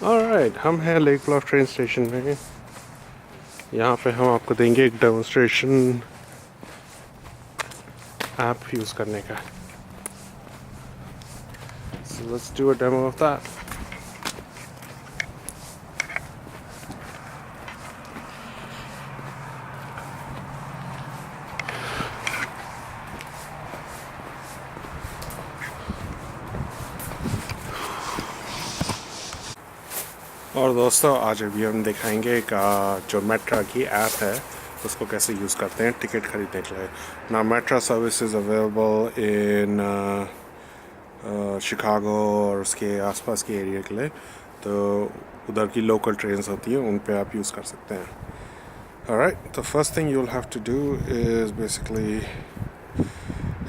Alright, हम हैं lake ब्लॉफ train station में। यहाँ पे हम आपको देंगे एक डेमोन्स्ट्रेशन ऐप यूज़ करने का। So let's do a demo of that. और दोस्तों, आज अभी हम दिखाएंगे एक जो मेट्रा की ऐप है उसको कैसे यूज़ करते हैं टिकट खरीदने के लिए ना। Metra service is available in Chicago और उसके आसपास के एरिया के लिए, तो उधर की लोकल ट्रेन्स होती हैं, उन पे आप यूज़ कर सकते हैं। Alright, the first thing you'll have to do is basically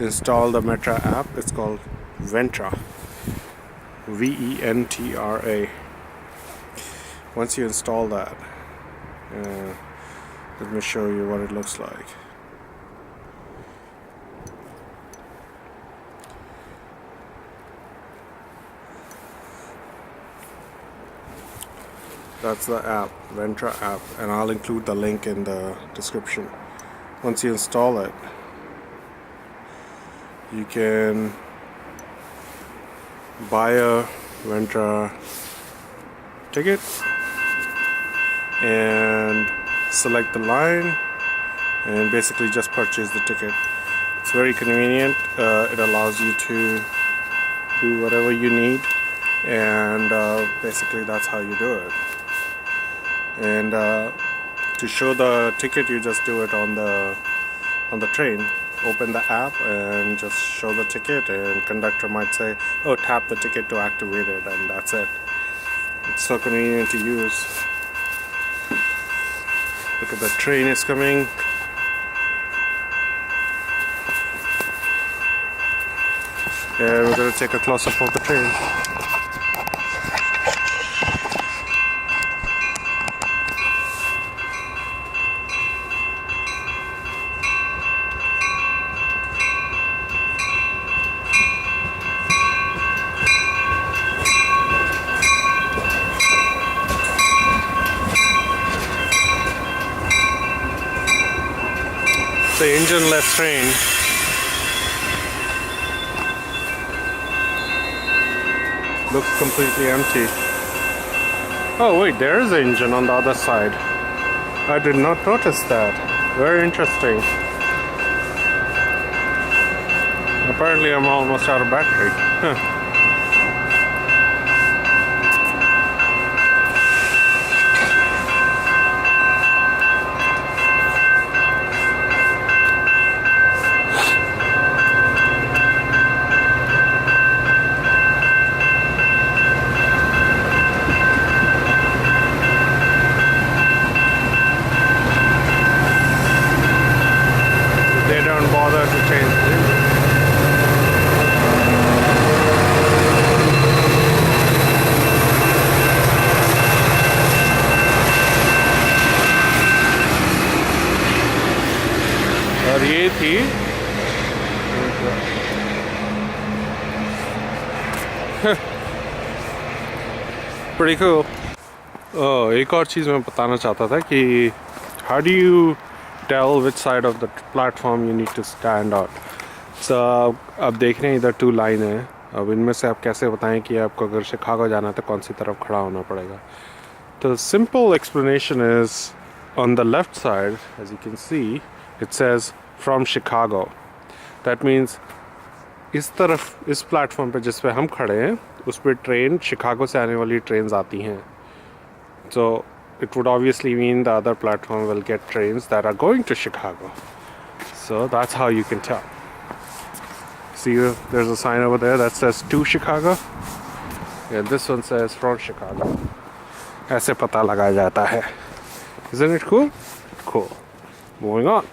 install the Metra app. It's called Ventra, Ventra. Once you install that, let me show you what it looks like. That's the app, Metra app, and I'll include the link in the description. Once you install it, you can buy a Metra ticket and select the line and basically just purchase the ticket. It's very convenient. It allows you to do whatever you need, and basically that's how you do it. And to show the ticket, you just do it on the train. Open the app and just show the ticket, and conductor might say, "Oh, tap the ticket to activate it," and that's it. It's so convenient to use. Look at the train is coming. And we're going to take a close-up of the train. The engine-less train. Looks completely empty. Oh wait, there is an engine on the other side. I did not notice that. Very interesting. Apparently I'm almost out of battery. They don't bother to change the engine. और ये थी pretty cool. एक और चीज़ मैं बताना चाहता था कि how do you tell which side of the platform you need to stand on? So अब देख रहे हैं इधर 2 लाइन है। अब इनमें से आप कैसे बताएं कि आपको अगर शिकागो जाना है तो कौन सी तरफ खड़ा होना पड़ेगा? The simple explanation is on the left side, as you can see, it says from Chicago. That means इस तरफ इस प्लेटफॉर्म पे जिस पे हम खड़े हैं उस पे ट्रेन शिकागो से आने वाली ट्रेन्स आती हैं. So it would obviously mean the other platform will get trains that are going to Chicago. So that's how you can tell. See, there's a sign over there that says to Chicago. And this one says from Chicago. ऐसे पता लगाया जाता है. Isn't it cool? Cool. Moving on.